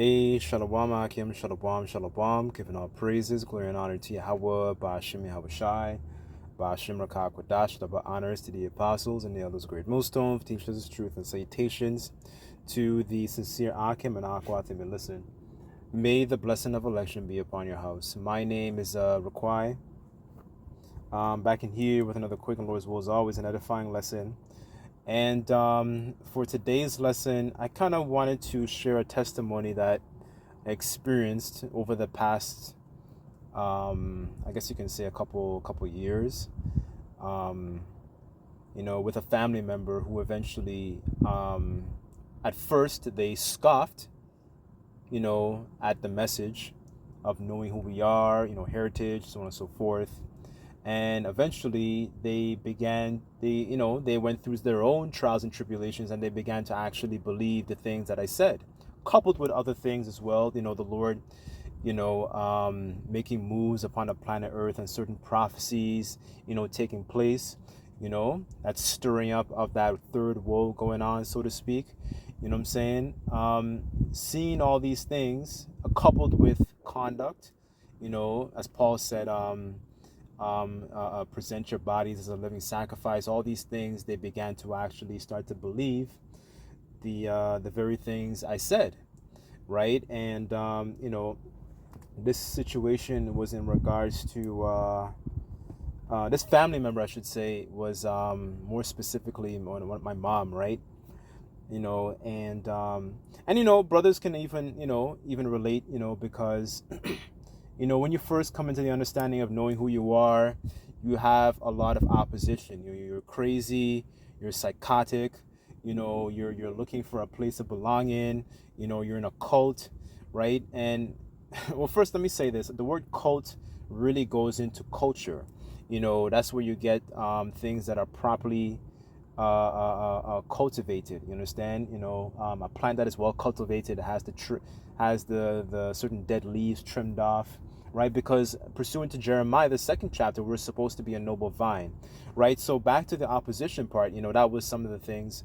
Hey, Shalom, Akim, Shalom, Shalom, giving all praises, glory and honor to Yahweh, Ba'ashim Yahweh Shai, Ba'ashim Rakah Kodash, double honors to the apostles and the elders, great millstone, teachers of truth, and salutations to the sincere Akim and Akwatim, and listen. May the blessing of election be upon your house. My name is Raquai. Back in here with another quick and Lord's will, as always, an edifying lesson. And for today's lesson, I kind of wanted to share a testimony that I experienced over the past, I guess you can say a couple years, with a family member who eventually, at first they scoffed, at the message of knowing who we are, heritage, so on and so forth. And eventually they went through their own trials and tribulations, and they began to actually believe the things that I said, coupled with other things as well. The Lord, making moves upon the planet Earth and certain prophecies, taking place, that's stirring up of that third woe going on, so to speak. You know what I'm saying? Seeing all these things, coupled with conduct, as Paul said, present your bodies as a living sacrifice. All these things, they began to actually start to believe the very things I said, right? And this situation was in regards to this family member, I should say, was more specifically my mom, right? And brothers can even relate, because when you first come into the understanding of knowing who you are, you have a lot of opposition. You're crazy, you're psychotic, you're looking for a place to belong in, you're in a cult, right? And well, first let me say this: the word cult really goes into culture. That's where you get things that are properly cultivated. You understand? A plant that is well cultivated has the certain dead leaves trimmed off, right? Because pursuant to Jeremiah, the 2nd chapter, we're supposed to be a noble vine, right? So back to the opposition part, that was some of the things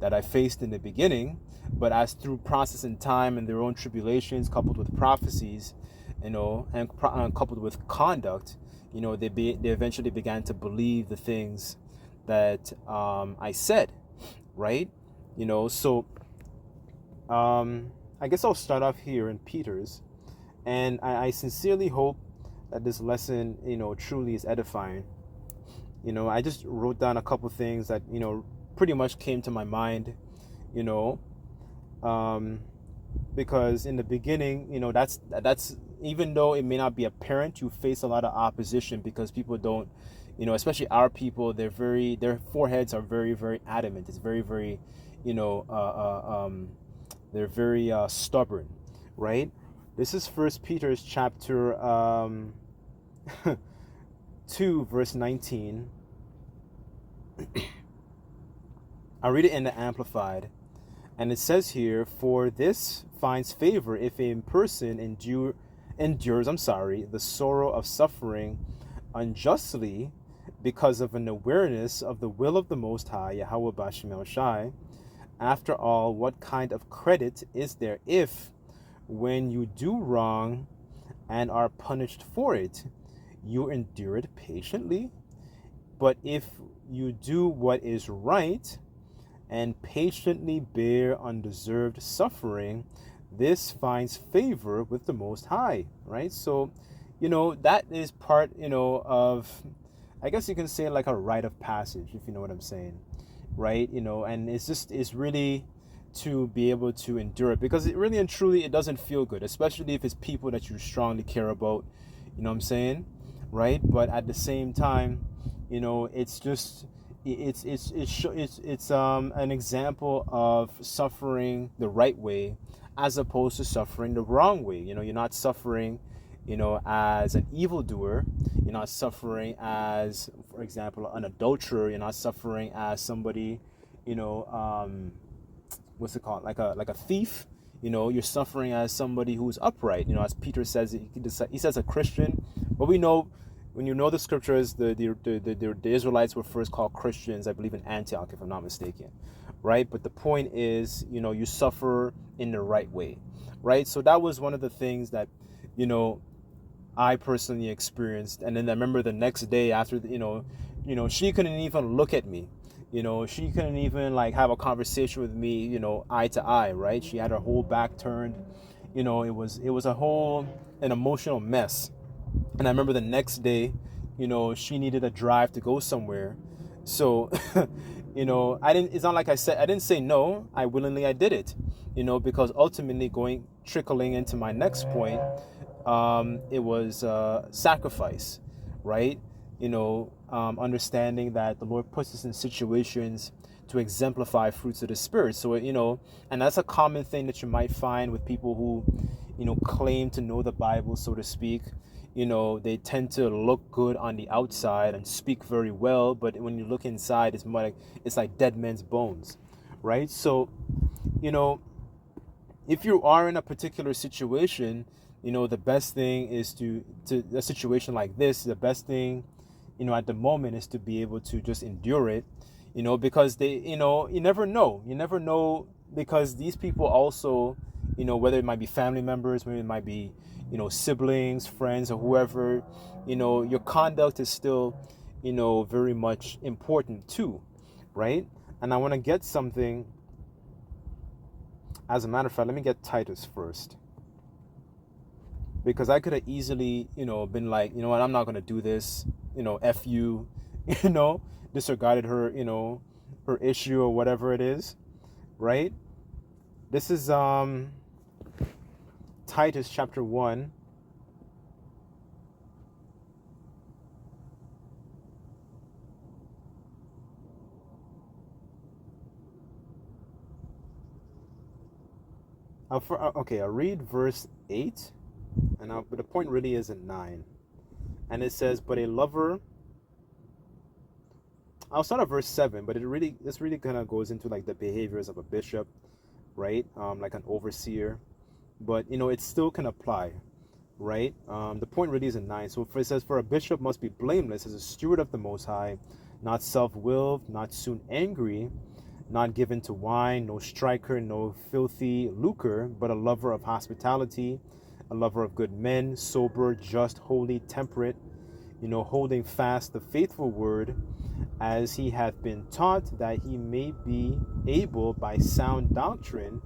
that I faced in the beginning. But as through process and time and their own tribulations, coupled with prophecies, and coupled with conduct, they eventually began to believe the things that I said, right? So I guess I'll start off here in Peter's, and I sincerely hope that this lesson, truly is edifying. I just wrote down a couple things that, pretty much came to my mind, because in the beginning, that's even though it may not be apparent, you face a lot of opposition because people don't, especially our people, their foreheads are very, very adamant. It's very, very, they're very stubborn, right? This is First Peter's chapter 2, verse 19. I'll read it in the Amplified. And it says here, "For this finds favor if a person endures the sorrow of suffering unjustly because of an awareness of the will of the Most High, Yahweh Ba'ashim Yahweh Shai. After all, what kind of credit is there if, when you do wrong and are punished for it, you endure it patiently? But if you do what is right and patiently bear undeserved suffering, this finds favor with the Most High," right? So, that is part, of, I guess you can say, like a rite of passage, if you know what I'm saying, right? And it's really to be able to endure it, because it really and truly, it doesn't feel good, especially if it's people that you strongly care about, you know what I'm saying, right? But at the same time, it's just, it's an example of suffering the right way as opposed to suffering the wrong way. You're not suffering, as an evildoer. You're not suffering as, for example, an adulterer. You're not suffering as somebody, what's it called, like a thief. You're suffering as somebody who's upright. As Peter says, he says a Christian, but we know, when you know the scriptures, the Israelites were first called Christians, I believe, in Antioch, if I'm not mistaken, right? But the point is, you suffer in the right way, right? So that was one of the things that, you know, I personally experienced. And then I remember the next day after, she couldn't even look at me. She couldn't even like have a conversation with me, eye to eye, right? She had her whole back turned. It was a whole an emotional mess. And I remember the next day, she needed a drive to go somewhere. So, I didn't, it's not like I didn't say no. I did it, because ultimately trickling into my next point, it was sacrifice, right? Understanding that the Lord puts us in situations to exemplify fruits of the Spirit. So, and that's a common thing that you might find with people who, claim to know the Bible, so to speak. They tend to look good on the outside and speak very well, but when you look inside, it's like dead men's bones, right? So, you know, if you are in a particular situation, the best thing is to a situation like this, the best thing, at the moment is to be able to just endure it, because you never know. You never know, because these people also, whether it might be family members, maybe it might be, siblings, friends, or whoever, your conduct is still, very much important too, right? And I want to get something. As a matter of fact, let me get Titus first. Because I could have easily, been like, you know what, I'm not going to do this, F you, disregarded her, her issue or whatever it is, right? This is Titus chapter 1. I'll read verse 8, but the point really is in 9. And it says, but a lover, I'll start at verse 7, but this really kind of goes into like the behaviors of a bishop, right? Like an overseer, but it still can apply, right? The point really is in 9. So it says, for a bishop must be blameless as a steward of the Most High, not self-willed, not soon angry, not given to wine, no striker, no filthy lucre, but a lover of hospitality, a lover of good men, sober, just, holy, temperate, holding fast the faithful word, as he hath been taught, that he may be able by sound doctrine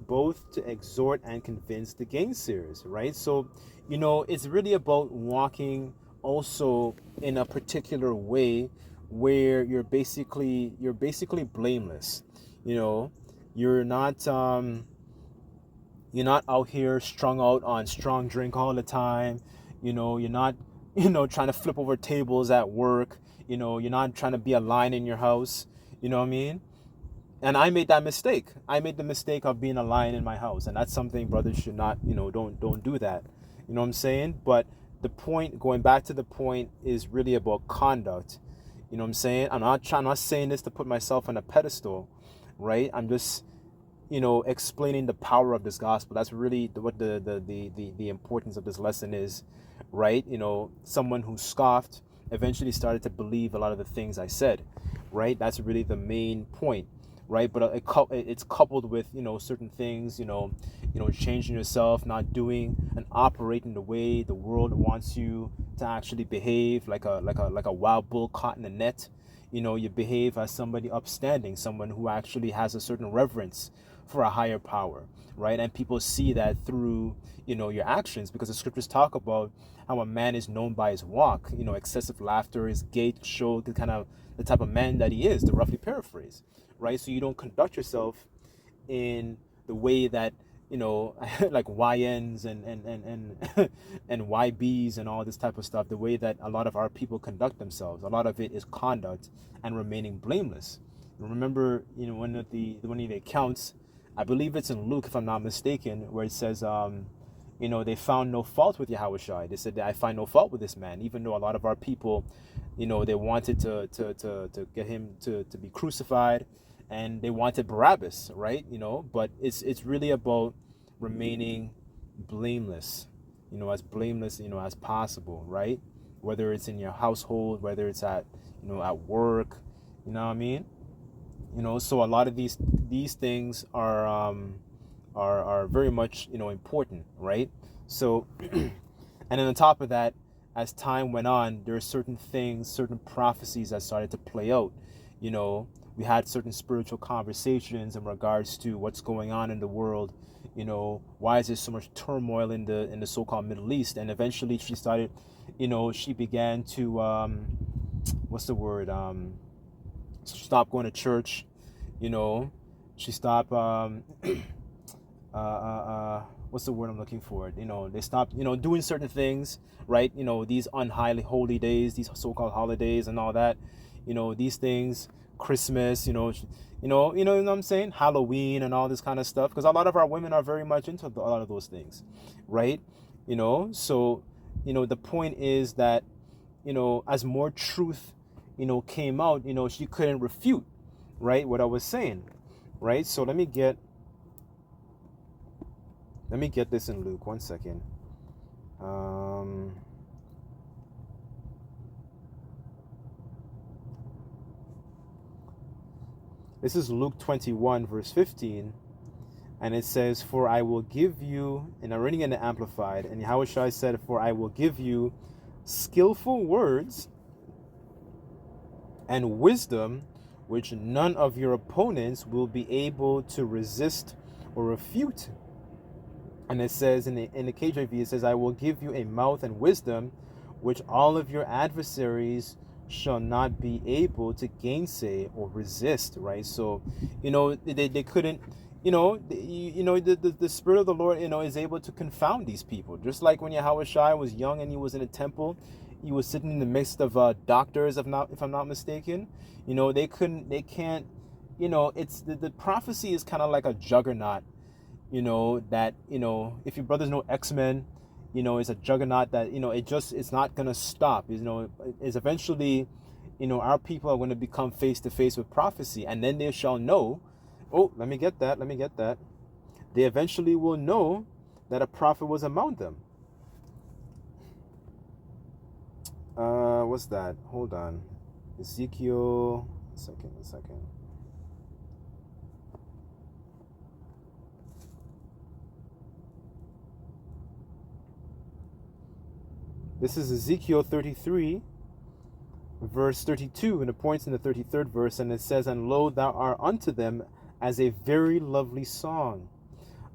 both to exhort and convince the gainsayers, right? So, it's really about walking also in a particular way where you're basically blameless. You're not out here strung out on strong drink all the time. You're not trying to flip over tables at work. You're not trying to be a lion in your house. You know what I mean? And I made that mistake. I made the mistake of being a lion in my house, and that's something brothers should not, don't do that. You know what I'm saying? But the point, going back to the point, is really about conduct. You know what I'm saying? I'm not saying this to put myself on a pedestal, right? I'm just, explaining the power of this gospel. That's really what the importance of this lesson is, right? Someone who scoffed eventually started to believe a lot of the things I said, right? That's really the main point, right? But it's coupled with, certain things, changing yourself, not doing and operating the way the world wants you to actually behave, like a wild bull caught in a net. You behave as somebody upstanding, someone who actually has a certain reverence for a higher power, right? And people see that through, your actions, because the scriptures talk about how a man is known by his walk. Excessive laughter, his gait show the kind of the type of man that he is, to roughly paraphrase, right? So you don't conduct yourself in the way that, like YNs and and YBs and all this type of stuff, the way that a lot of our people conduct themselves. A lot of it is conduct and remaining blameless. Remember, one of the accounts, I believe it's in Luke, if I'm not mistaken, where it says, they found no fault with Yahushua. They said, I find no fault with this man, even though a lot of our people, they wanted to get him to be crucified, and they wanted Barabbas, right? But it's really about remaining blameless, as blameless, as possible, right? Whether it's in your household, whether it's at, at work, you know what I mean? So a lot of these things are very much important, right? So and then on top of that, as time went on, there are certain things, certain prophecies that started to play out. We had certain spiritual conversations in regards to what's going on in the world. Why is there so much turmoil in the so-called Middle East? And eventually she started, she began to what's the word, stop going to church. She stopped what's the word I'm looking for? They stopped, doing certain things, right? These unhighly holy days, these so-called holidays and all that, these things, Christmas, what I'm saying? Halloween and all this kind of stuff. Because a lot of our women are very much into a lot of those things, right? So, the point is that, as more truth, came out, she couldn't refute, right, what I was saying, right? So let me get this in Luke. 1 second. This is Luke 21, verse 15. And it says, "For I will give you," and I'm reading in the Amplified, and Yahushua said, "For I will give you skillful words and wisdom, which none of your opponents will be able to resist or refute." And it says in the KJV, it says, "I will give you a mouth and wisdom, which all of your adversaries shall not be able to gainsay or resist." Right? So, they couldn't. The Spirit of the Lord, is able to confound these people. Just like when Yahushua was young and he was in a temple, he was sitting in the midst of doctors, if I'm not mistaken. They can't. It's the prophecy is kind of like a juggernaut. That, if your brothers know X-Men, it's a juggernaut that, it's not going to stop. It's eventually, our people are going to become face to face with prophecy, and then they shall know. Oh, let me get that. They eventually will know that a prophet was among them. What's that? Hold on. Ezekiel, a second. This is Ezekiel 33, verse 32, and it points in the 33rd verse, and it says, "And lo, thou art unto them as a very lovely song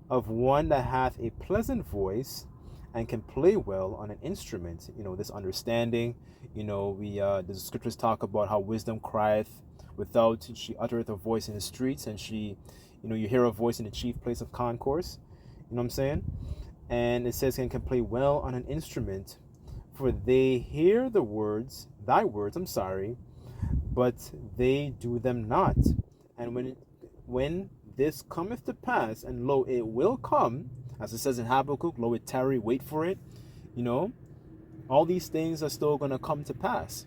of one that hath a pleasant voice and can play well on an instrument." This understanding, the scriptures talk about how wisdom crieth without, she uttereth her voice in the streets, and she, you hear her voice in the chief place of concourse. You know what I'm saying? And it says, and can play well on an instrument, for they hear thy words, but they do them not. And when this cometh to pass, and lo, it will come, as it says in Habakkuk, lo, it tarry, wait for it. All these things are still going to come to pass.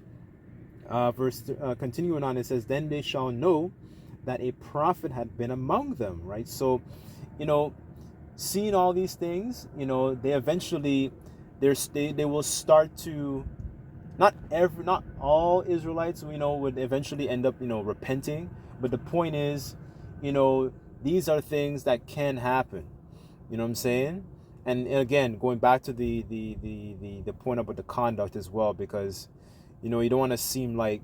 Continuing on, it says, "Then they shall know that a prophet had been among them." Right? So, seeing all these things, they eventually, they will start to, not all Israelites, would eventually end up, repenting. But the point is, these are things that can happen. You know what I'm saying? And again, going back to the point about the conduct as well, because, you don't want to seem like,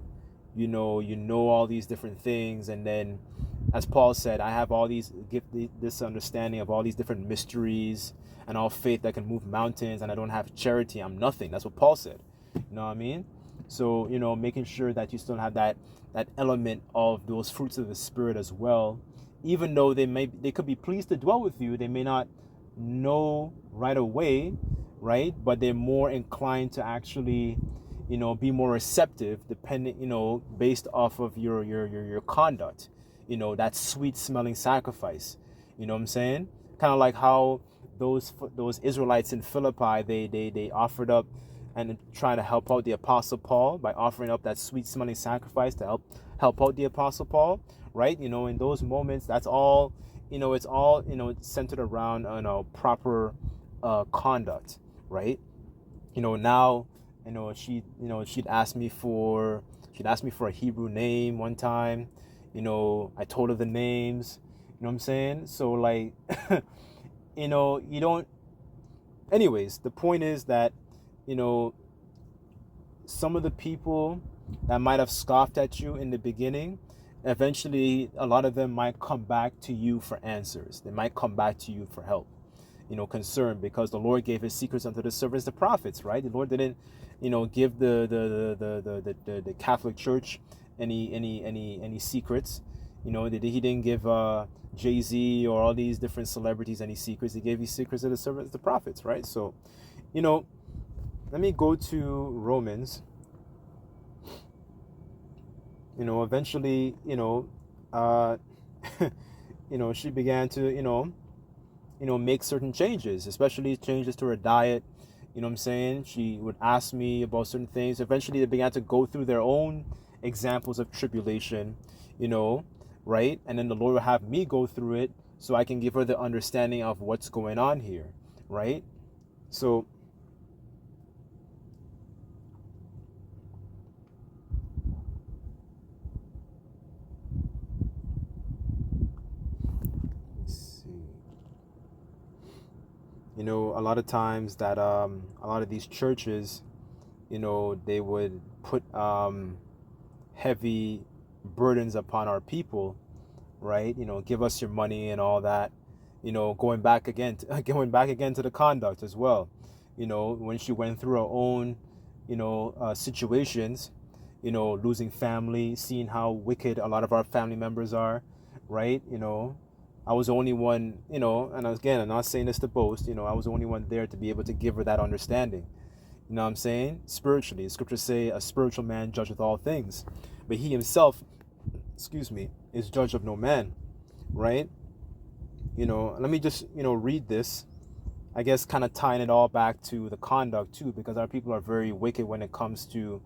you know all these different things, and then, as Paul said, I have all these, this understanding of all these different mysteries and all faith that can move mountains, and I don't have charity, I'm nothing. That's what Paul said. You know what I mean? So, making sure that you still have that element of those fruits of the Spirit as well. Even though they could be pleased to dwell with you, they may not know right away, right? But they're more inclined to actually, be more receptive, depending, based off of your conduct. That sweet smelling sacrifice. You know what I'm saying? Kind of like how those Israelites in Philippi, they offered up and trying to help out the Apostle Paul by offering up that sweet smelling sacrifice to help out the Apostle Paul, right? In those moments, that's all, it's all, centered around, proper conduct, right? Now, she'd ask me for a Hebrew name one time, I told her the names. You know what I'm saying? So like, you don't. Anyways, the point is that, you know, some of the people that might have scoffed at you in the beginning, eventually a lot of them might come back to you for answers. They might come back to you for help, concern, because the Lord gave his secrets unto the servants, the prophets, right? The Lord didn't, give the Catholic Church any secrets. He didn't give Jay-Z or all these different celebrities any secrets. He gave these secrets to the servants, the prophets, right? So, let me go to Romans. Eventually, she began to, make certain changes, especially changes to her diet. You know what I'm saying? She would ask me about certain things. Eventually, they began to go through their own examples of tribulation, right? And then the Lord will have me go through it so I can give her the understanding of what's going on here, right? So, a lot of times that a lot of these churches, they would put heavy burdens upon our people, right? Give us your money and all that. Going back again to the conduct as well. When she went through her own, situations, losing family, seeing how wicked a lot of our family members are, right? I was the only one, and again, I'm not saying this to boast, I was the only one there to be able to give her that understanding. You know what I'm saying? Spiritually, the scriptures say a spiritual man judgeth all things, but he himself, is judge of no man, right? Let me just, read this, I guess, kind of tying it all back to the conduct too, because our people are very wicked when it comes to,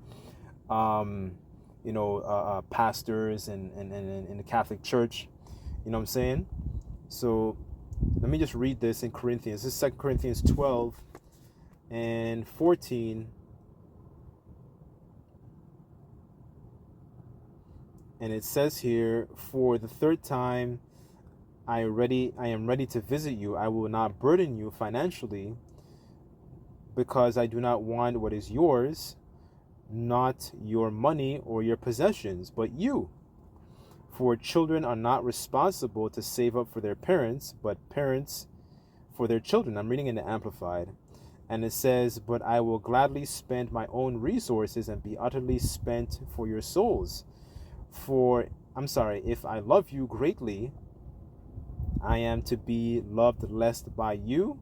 pastors and in the Catholic Church. You know what I'm saying? So let me just read this in Corinthians. This is 2 Corinthians 12 and 14. And it says here, for the third time I am ready to visit you. I will not burden you financially, because I do not want what is yours, not your money or your possessions, but you. For children are not responsible to save up for their parents, but parents for their children. I'm reading in the Amplified. And it says, but I will gladly spend my own resources and be utterly spent for your souls. If I love you greatly, I am to be loved less by you.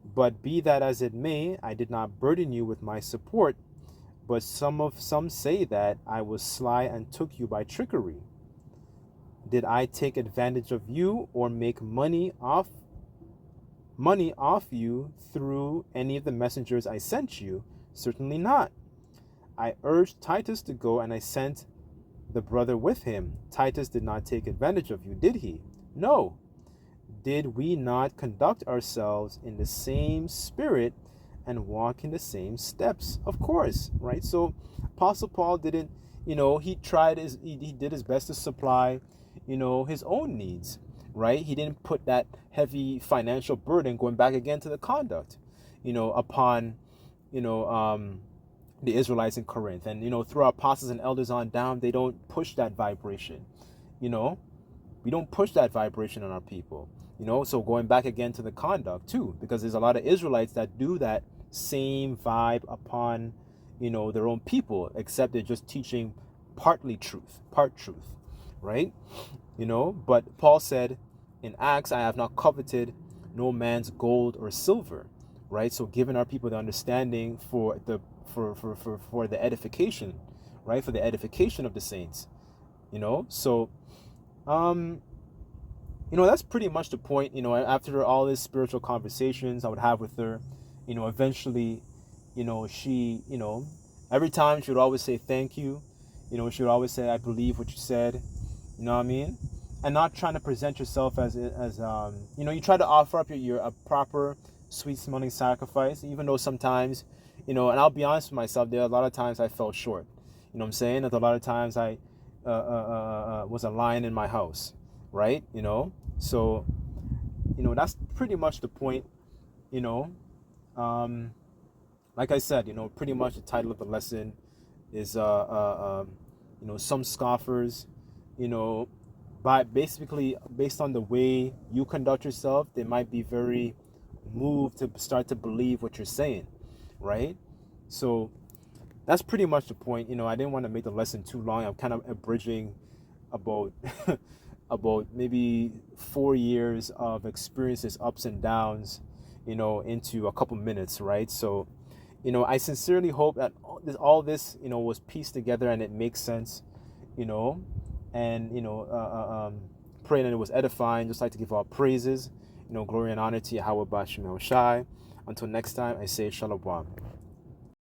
But be that as it may, I did not burden you with my support. But some say that I was sly and took you by trickery. Did I take advantage of you or make money off you through any of the messengers I sent you? Certainly not. I urged Titus to go, and I sent the brother with him. Titus did not take advantage of you, did he? No. Did we not conduct ourselves in the same spirit and walk in the same steps? Of course, right? So Apostle Paul didn't, he did his best to supply, his own needs, right? He didn't put that heavy financial burden, going back again to the conduct, upon, the Israelites in Corinth. And, through our apostles and elders on down, they don't push that vibration, we don't push that vibration on our people, so going back again to the conduct too, because there's a lot of Israelites that do that same vibe upon, their own people, except they're just teaching part truth, right? But Paul said in Acts, I have not coveted no man's gold or silver, right? So giving our people the understanding for the edification, right? For the edification of the saints, so that's pretty much the point. After all these spiritual conversations I would have with her, eventually, she, every time she would always say thank you. She would always say, I believe what you said. You know what I mean? And not trying to present yourself as you try to offer up a proper sweet smelling sacrifice, even though sometimes, and I'll be honest with myself, there are a lot of times I fell short. You know what I'm saying? There's a lot of times I was a lion in my house, right? So that's pretty much the point. you know um like I said, pretty much the title of the lesson is some scoffers, you know by basically based on the way you conduct yourself, they might be very moved to start to believe what you're saying, right? So that's pretty much the point. I didn't want to make the lesson too long. I'm kind of abridging about about maybe 4 years of experiences, ups and downs, into a couple minutes, right? So, I sincerely hope that all this, was pieced together and it makes sense, you know, and praying that it was edifying. Just like to give all praises, glory and honor to Yahweh Bashim El Shai. Until next time, I say Shalom.